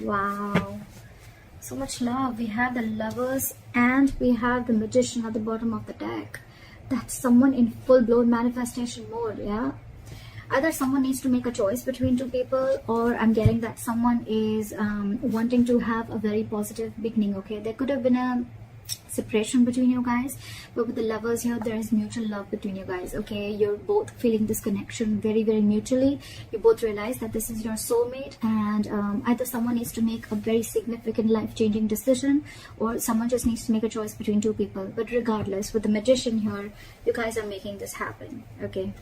Wow. So much love. We have the Lovers and we have the Magician at the bottom of the deck. That's someone in full-blown manifestation mode, yeah? Either someone needs to make a choice between two people, or I'm getting that someone is wanting to have a very positive beginning, okay? There could have been a separation between you guys, but with the Lovers here, there is mutual love between you guys, okay? You're both feeling this connection very, very mutually. You both realize that this is your soulmate, and either someone needs to make a very significant life-changing decision, or someone just needs to make a choice between two people. But regardless, with the Magician here, you guys are making this happen, okay?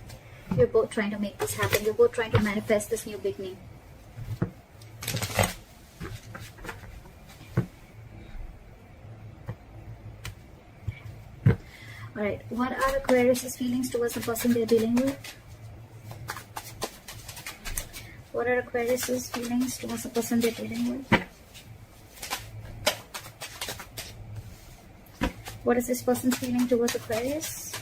You're both trying to make this happen. You're both trying to manifest this new beginning. Alright, what are Aquarius' feelings towards the person they're dealing with? What are Aquarius' feelings towards the person they're dealing with? What is this person's feeling towards Aquarius?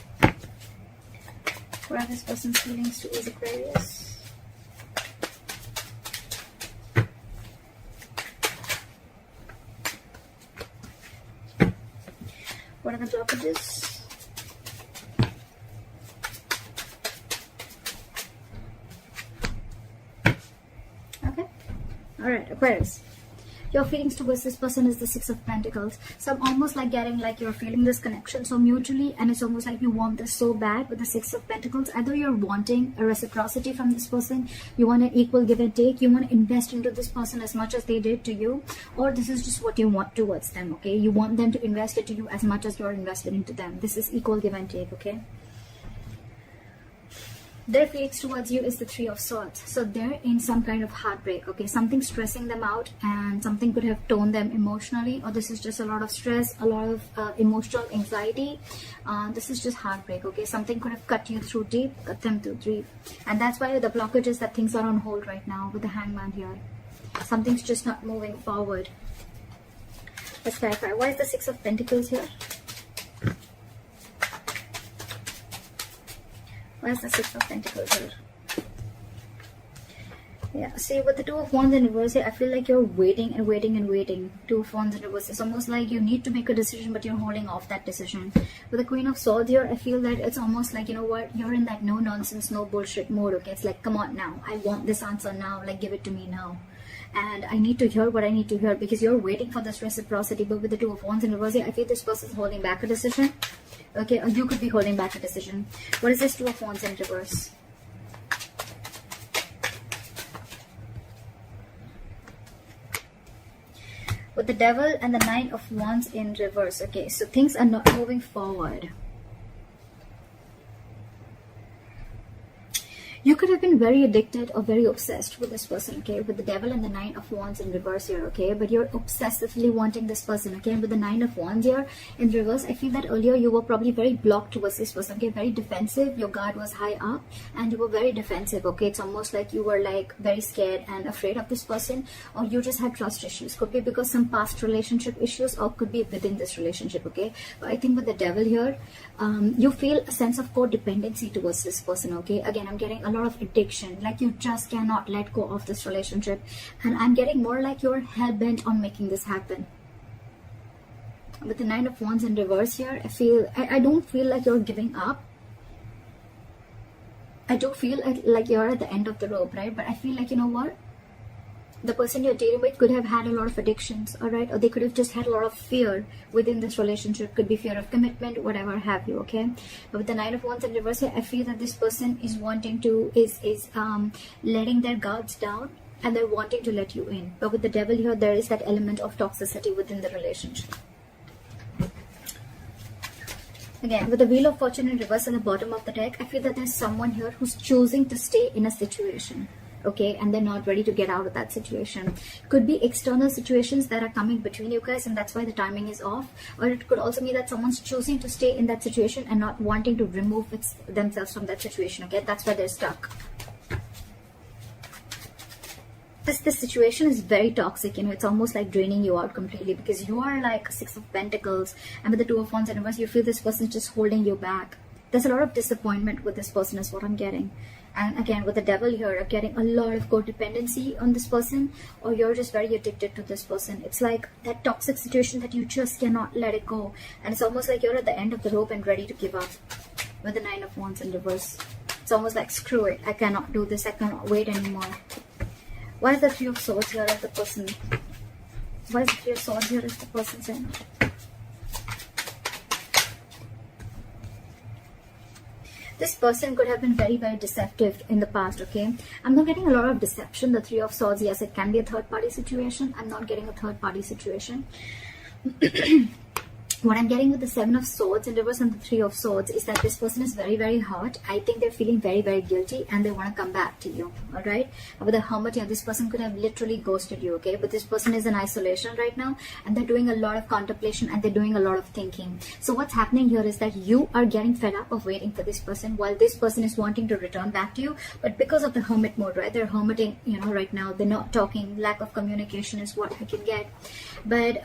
What are this person's feelings towards Aquarius? What are the blockages? Okay. Alright, Aquarius. Your feelings towards this person is the Six of Pentacles. So I'm almost like getting like you're feeling this connection so mutually, and it's almost like you want this so bad with the Six of Pentacles. Either you're wanting a reciprocity from this person, you want an equal give and take, you want to invest into this person as much as they did to you, or this is just what you want towards them, okay? You want them to invest into you as much as you're invested into them. This is equal give and take, okay? Their feelings towards you is the Three of Swords. So they're in some kind of heartbreak, okay? Something stressing them out, and something could have torn them emotionally, or this is just a lot of stress, a lot of emotional anxiety. This is just heartbreak, okay? Something could have cut you through deep, cut them through deep. And that's why the blockage is that things are on hold right now with the Hangman here. Something's just not moving forward. Let's clarify. Why is the Six of Pentacles here? Where's the Six of Pentacles here? Yeah, see, with the Two of Wands in reverse here, I feel like you're waiting and waiting and waiting. Two of Wands in reverse. It's almost like you need to make a decision, but you're holding off that decision. With the Queen of Swords here, I feel that it's almost like, you know what, you're in that no nonsense, no bullshit mode, okay? It's like, come on now. I want this answer now. Like, give it to me now. And I need to hear what I need to hear, because you're waiting for this reciprocity. But with the Two of Wands in reverse here, I feel this person's holding back a decision. Okay, or you could be holding back a decision. What is this Two of Wands in reverse? With the Devil and the Nine of Wands in reverse. Okay, so things are not moving forward. You could have been very addicted or very obsessed with this person, okay? With the Devil and the Nine of Wands in reverse here, okay? But you're obsessively wanting this person, okay? And with the Nine of Wands here in reverse, I feel that earlier you were probably very blocked towards this person, okay? Very defensive. Your guard was high up and you were very defensive, okay? It's almost like you were like very scared and afraid of this person, or you just had trust issues. Could be because some past relationship issues, or could be within this relationship, okay? But I think with the Devil here, you feel a sense of codependency towards this person, okay? Again, I'm getting a lot of addiction, like you just cannot let go of this relationship, and I'm getting more like you're hell-bent on making this happen. With the Nine of Wands in reverse here, I don't feel like you're giving up. I do feel like you're at the end of the rope, right? But I feel like, you know what, the person you're dealing with could have had a lot of addictions, all right? Or they could have just had a lot of fear within this relationship. Could be fear of commitment, whatever have you, okay? But with the Nine of Wands in reverse, I feel that this person is wanting to, is letting their guards down, and they're wanting to let you in. But with the Devil here, there is that element of toxicity within the relationship. Again, with the Wheel of Fortune in reverse at the bottom of the deck, I feel that there's someone here who's choosing to stay in a situation, okay, and they're not ready to get out of that situation. Could be external situations that are coming between you guys, and that's why the timing is off. Or it could also be that someone's choosing to stay in that situation and not wanting to remove themselves from that situation, okay? That's why they're stuck. This situation is very toxic, you know. It's almost like draining you out completely, because you are like Six of Pentacles, and with the Two of Wands in reverse, you feel this person's just holding you back. There's a lot of disappointment with this person is what I'm getting. And again, with the devil here, I'm getting a lot of codependency on this person, or you're just very addicted to this person. It's like that toxic situation that you just cannot let it go. And it's almost like you're at the end of the rope and ready to give up. With the 9 of Wands in reverse. It's almost like, screw it, I cannot do this, I cannot wait anymore. Why is the 3 of Swords here as the person? Why is the 3 of Swords here as the person saying? This person could have been very, very deceptive in the past, okay? I'm not getting a lot of deception. The 3 of Swords, yes, it can be a third-party situation. I'm not getting a third-party situation. What I'm getting with the 7 of Swords in reverse and the 3 of Swords is that this person is very, very hurt. I think they're feeling very, very guilty and they want to come back to you, alright? With the Hermit here, this person could have literally ghosted you, okay? But this person is in isolation right now and they're doing a lot of contemplation and they're doing a lot of thinking. So what's happening here is that you are getting fed up of waiting for this person while this person is wanting to return back to you. But because of the Hermit mode, right? They're hermiting, you know, right now. They're not talking. Lack of communication is what I can get. But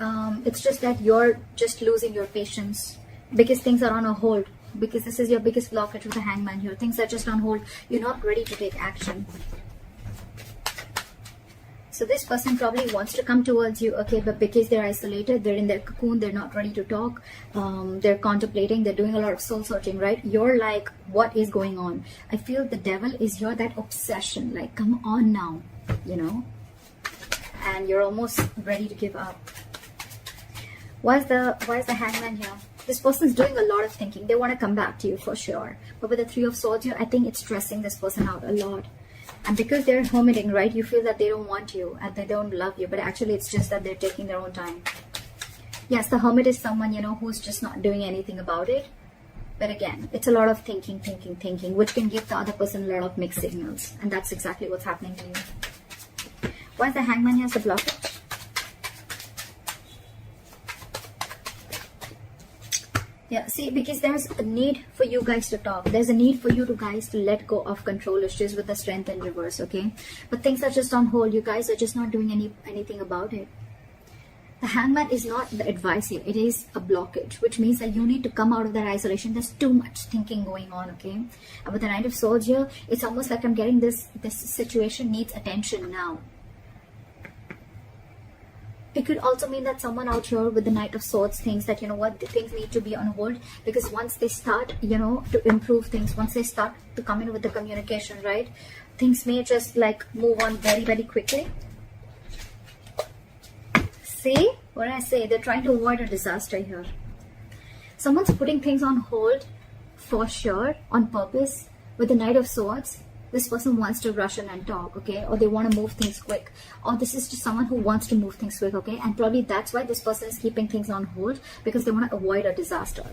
it's just that you're just losing your patience because things are on a hold, because this is your biggest blockage with the Hangman here. Things are just on hold. You're not ready to take action. So this person probably wants to come towards you, okay, but because they're isolated, they're in their cocoon, they're not ready to talk, they're contemplating, they're doing a lot of soul searching, right? You're like, what is going on? I feel the devil is your that obsession, like, come on now, you know, and you're almost ready to give up. Why is the Hangman here? This person's doing a lot of thinking. They want to come back to you for sure. But with the 3 of Swords here, I think it's stressing this person out a lot. And because they're hermiting, right, you feel that they don't want you and they don't love you. But actually, it's just that they're taking their own time. Yes, the Hermit is someone, you know, who's just not doing anything about it. But again, it's a lot of thinking, which can give the other person a lot of mixed signals. And that's exactly what's happening to you. Why is the Hangman here as the blockage? Yeah, see, because there's a need for you guys to talk. There's a need for you guys to let go of control issues with the Strength in reverse, okay? But things are just on hold. You guys are just not doing anything about it. The Hangman is not the advice here. It is a blockage, which means that you need to come out of that isolation. There's too much thinking going on, okay? And with the Knight of Swords here, it's almost like I'm getting this situation needs attention now. It could also mean that someone out here with the Knight of Swords thinks that, you know what, things need to be on hold, because once they start, you know, to improve things, once they start to come in with the communication, right, things may just like move on very, very quickly. See what I say? They're trying to avoid a disaster here. Someone's putting things on hold for sure, on purpose. With the Knight of Swords, this person wants to rush in and talk, okay? Or they want to move things quick. Or this is just someone who wants to move things quick, okay? And probably that's why this person is keeping things on hold, because they want to avoid a disaster.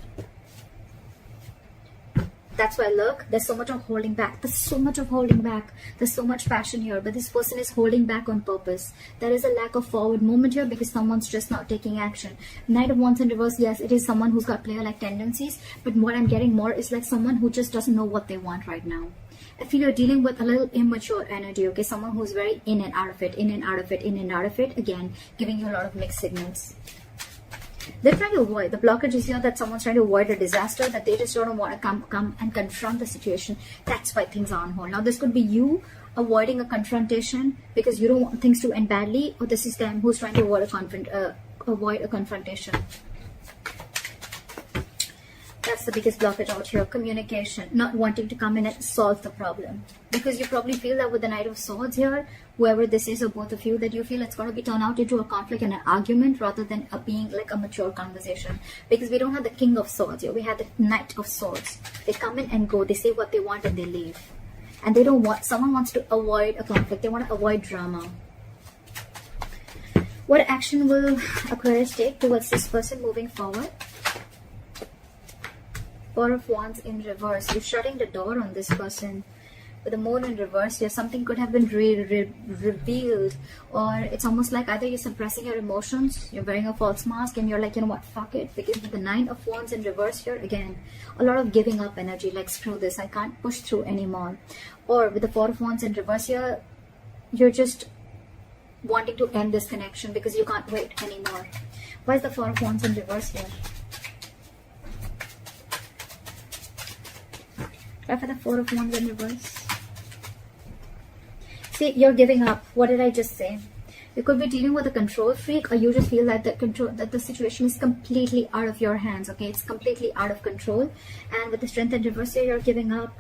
That's why, look, there's so much of holding back. There's so much of holding back. There's so much passion here, but this person is holding back on purpose. There is a lack of forward movement here because someone's just not taking action. Knight of Wands in reverse, yes, it is someone who's got player-like tendencies, but what I'm getting more is like someone who just doesn't know what they want right now. I feel you're dealing with a little immature energy, okay? Someone who's very in and out of it, in and out of it, in and out of it. Again, giving you a lot of mixed signals. They're trying to avoid, the blockage is here that someone's trying to avoid a disaster, that they just don't want to come and confront the situation. That's why things are on hold. Now, this could be you avoiding a confrontation because you don't want things to end badly, or this is them who's trying to avoid a confrontation. That's the biggest blockage out here. Communication, not wanting to come in and solve the problem. Because you probably feel that with the Knight of Swords here, whoever this is or both of you, that you feel it's going to be turned out into a conflict and an argument rather than being like a mature conversation. Because we don't have the King of Swords here. We have the Knight of Swords. They come in and go. They say what they want and they leave. And they don't want, someone wants to avoid a conflict. They want to avoid drama. What action will Aquarius take towards this person moving forward? Four of Wands in reverse. You're shutting the door on this person. With the Moon in reverse here, something could have been revealed, or it's almost like either you're suppressing your emotions, you're wearing a false mask, and you're like, you know what, fuck it. Because with the Nine of Wands in reverse here, again, a lot of giving up energy, like screw this, I can't push through anymore. Or with the Four of Wands in reverse here, you're just wanting to end this connection because you can't wait anymore. Why is the Four of Wands in reverse here? Try for the Four of Wands in reverse. See, you're giving up. What did I just say? You could be dealing with a control freak, or you just feel that the situation is completely out of your hands, okay? It's completely out of control. And with the Strength and reverse here, you're giving up.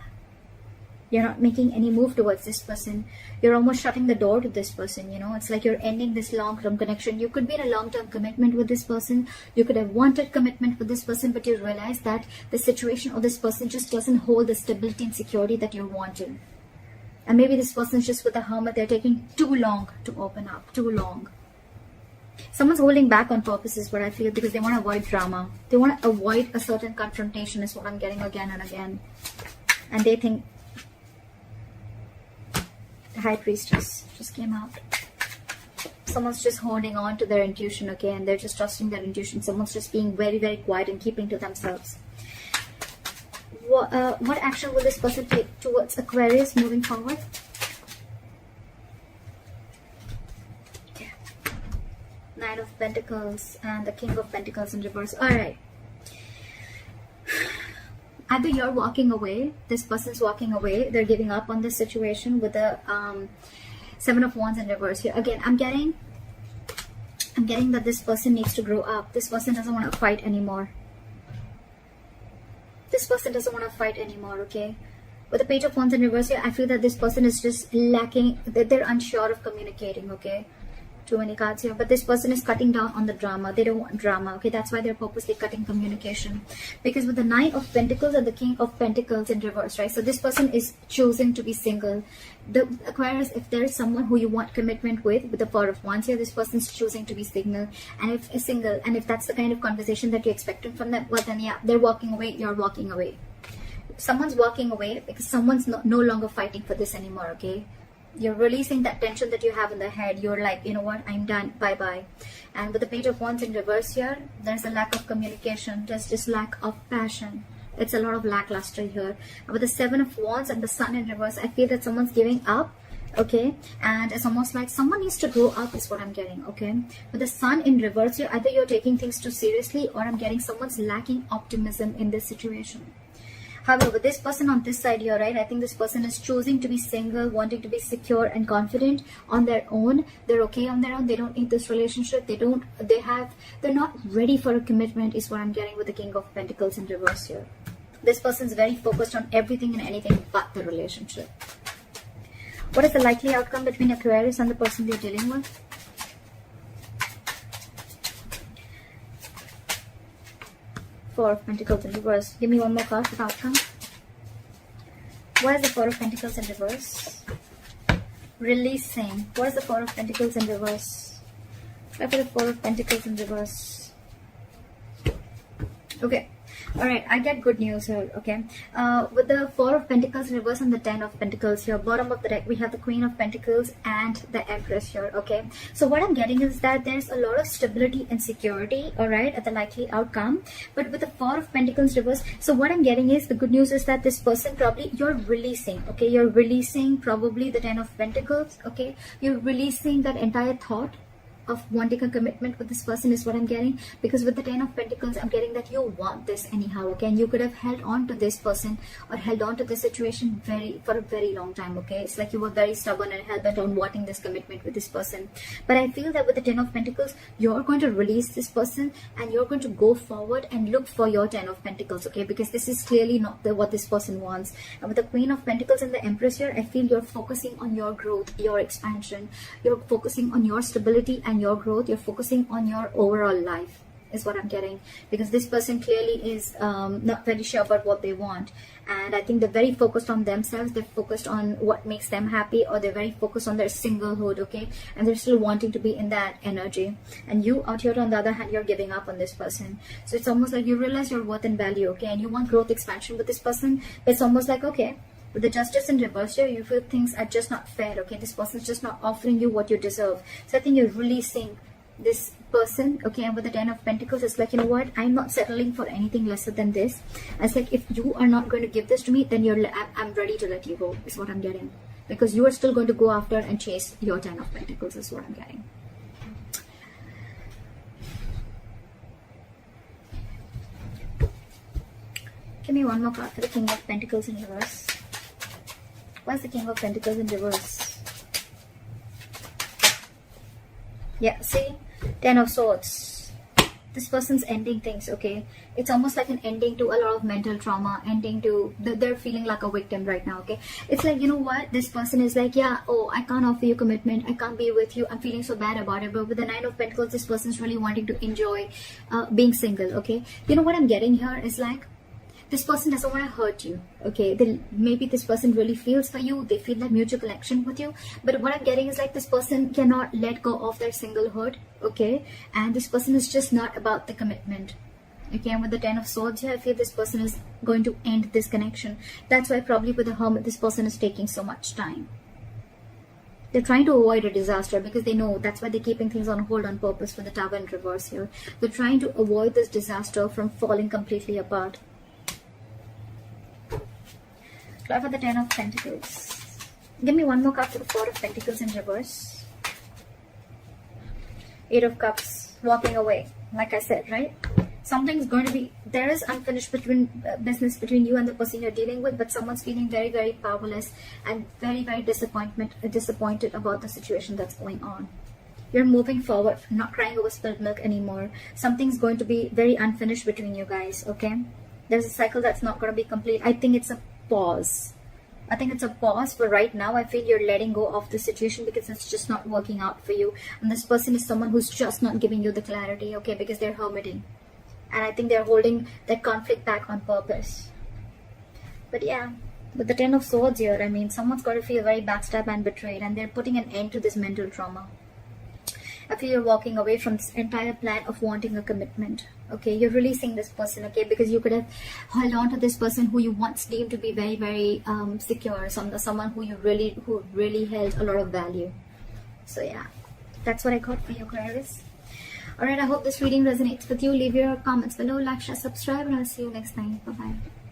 You're not making any move towards this person. You're almost shutting the door to this person, you know. It's like you're ending this long-term connection. You could be in a long-term commitment with this person. You could have wanted commitment with this person, but you realize that the situation or this person just doesn't hold the stability and security that you're wanting. And maybe this person's just with the Hermit. They're taking too long to open up. Too long. Someone's holding back on purpose is what I feel, because they want to avoid drama. They want to avoid a certain confrontation is what I'm getting again and again. And they think... The High Priestess just came out. Someone's just holding on to their intuition, okay? And they're just trusting their intuition. Someone's just being very, very quiet and keeping to themselves. What action will this person take towards Aquarius moving forward? Okay. Knight of Pentacles and the King of Pentacles in reverse. Alright. Either you're walking away, this person's walking away, they're giving up on this situation with the Seven of Wands in reverse here. Again, I'm getting that this person needs to grow up. This person doesn't want to fight anymore. This person doesn't want to fight anymore, okay? With the Page of Wands in reverse here, I feel that this person is just lacking, that they're unsure of communicating, okay? Too many cards here, but this person is cutting down on the drama. They don't want drama, okay? That's why they're purposely cutting communication. Because with the Knight of Pentacles and the King of Pentacles in reverse, right? So this person is choosing to be single. The Aquarius, if there is someone who you want commitment with the Four of Wands here, this person's choosing to be single. And if that's the kind of conversation that you're expecting from them, well then yeah, they're walking away, you're walking away. Someone's walking away because someone's no longer fighting for this anymore, okay? You're releasing that tension that you have in the head. You're like, you know what, I'm done, bye-bye. And with the Page of Wands in reverse here, there's a lack of communication. There's just lack of passion. It's a lot of lackluster here. And with the Seven of Wands and the Sun in reverse, I feel that someone's giving up, okay? And it's almost like someone needs to grow up is what I'm getting, okay? With the Sun in reverse here, either you're taking things too seriously, or I'm getting someone's lacking optimism in this situation. However, with this person on this side here, right, I think this person is choosing to be single, wanting to be secure and confident on their own. They're okay on their own. They don't need this relationship. They're not ready for a commitment is what I'm getting with the King of Pentacles in reverse here. This person's very focused on everything and anything but the relationship. What is the likely outcome between Aquarius and the person they're dealing with? Four of Pentacles in reverse. Give me one more card for the outcome. What is the Four of Pentacles in reverse? Releasing. What is the Four of Pentacles in reverse? Try for the Four of Pentacles in reverse. Okay. Alright, I get good news here, okay? With the Four of Pentacles in reverse and the Ten of Pentacles here, bottom of the deck, we have the Queen of Pentacles and the Empress here, okay? So what I'm getting is that there's a lot of stability and security, alright, at the likely outcome. But with the Four of Pentacles reverse, so what I'm getting is, the good news is that this person probably, you're releasing, okay? You're releasing probably the Ten of Pentacles, okay? You're releasing that entire thought of wanting a commitment with this person is what I'm getting, because with the Ten of Pentacles I'm getting that you want this anyhow, okay? And you could have held on to this person or held on to this situation for a very long time, okay? It's like you were very stubborn and hell-bent on wanting this commitment with this person. But I feel that with the Ten of Pentacles, you're going to release this person and you're going to go forward and look for your Ten of Pentacles, okay? Because this is clearly not what this person wants. And with the Queen of Pentacles and the Empress here, I feel you're focusing on your growth, your expansion. You're focusing on your stability and your growth. You're focusing on your overall life is what I'm getting, because this person clearly is not very sure about what they want, and I think they're very focused on themselves. They're focused on what makes them happy, or they're very focused on their singlehood, okay? And they're still wanting to be in that energy. And you out here on the other hand, you're giving up on this person. So it's almost like you realize your worth and value, okay? And you want growth, expansion with this person. It's almost like, okay, with the Justice in reverse here, you feel things are just not fair, okay? This person's just not offering you what you deserve. So I think you're releasing this person, okay? And with the Ten of Pentacles, it's like, you know what, I'm not settling for anything lesser than this. And it's like, if you are not going to give this to me, then I'm ready to let you go, is what I'm getting. Because you are still going to go after and chase your Ten of Pentacles, is what I'm getting. Give me one more card for the King of Pentacles in reverse. What's the King of Pentacles in reverse? Yeah, see, 10 of Swords. This person's ending things, okay? It's almost like an ending to a lot of mental trauma, ending to, they're feeling like a victim right now, okay? It's like, you know what? This person is like, yeah, oh, I can't offer you commitment. I can't be with you. I'm feeling so bad about it. But with the 9 of Pentacles, this person's really wanting to enjoy being single, okay? You know what I'm getting here is like, this person doesn't want to hurt you, okay? Maybe this person really feels for you. They feel that mutual connection with you. But what I'm getting is like this person cannot let go of their singlehood, okay? And this person is just not about the commitment, okay? And with the 10 of Swords here, I feel this person is going to end this connection. That's why probably with the Hermit, this person is taking so much time. They're trying to avoid a disaster because they know that's why they're keeping things on hold on purpose for the Tower in reverse here. They're trying to avoid this disaster from falling completely apart. Card for the 10 of Pentacles. Give me one more card for the 4 of Pentacles in reverse. 8 of Cups. Walking away. Like I said, right? Something's going to be... There is unfinished business between you and the person you're dealing with, but someone's feeling very, very powerless and very, very disappointed about the situation that's going on. You're moving forward, not crying over spilled milk anymore. Something's going to be very unfinished between you guys, okay? There's a cycle that's not going to be complete. I think it's a pause. I think it's a pause for right now. I feel you're letting go of the situation because it's just not working out for you. And this person is someone who's just not giving you the clarity, okay? Because they're hermiting. And I think they're holding that conflict back on purpose. But yeah, with the 10 of Swords here, I mean, someone's got to feel very backstabbed and betrayed. And they're putting an end to this mental trauma. I feel you're walking away from this entire plan of wanting a commitment. Okay, you're releasing this person, okay, because you could have held on to this person who you once deemed to be very, very secure, someone who really held a lot of value. So yeah, that's what I got for you, Aquarius. Alright, I hope this reading resonates with you. Leave your comments below, like, share, subscribe, and I'll see you next time. Bye-bye.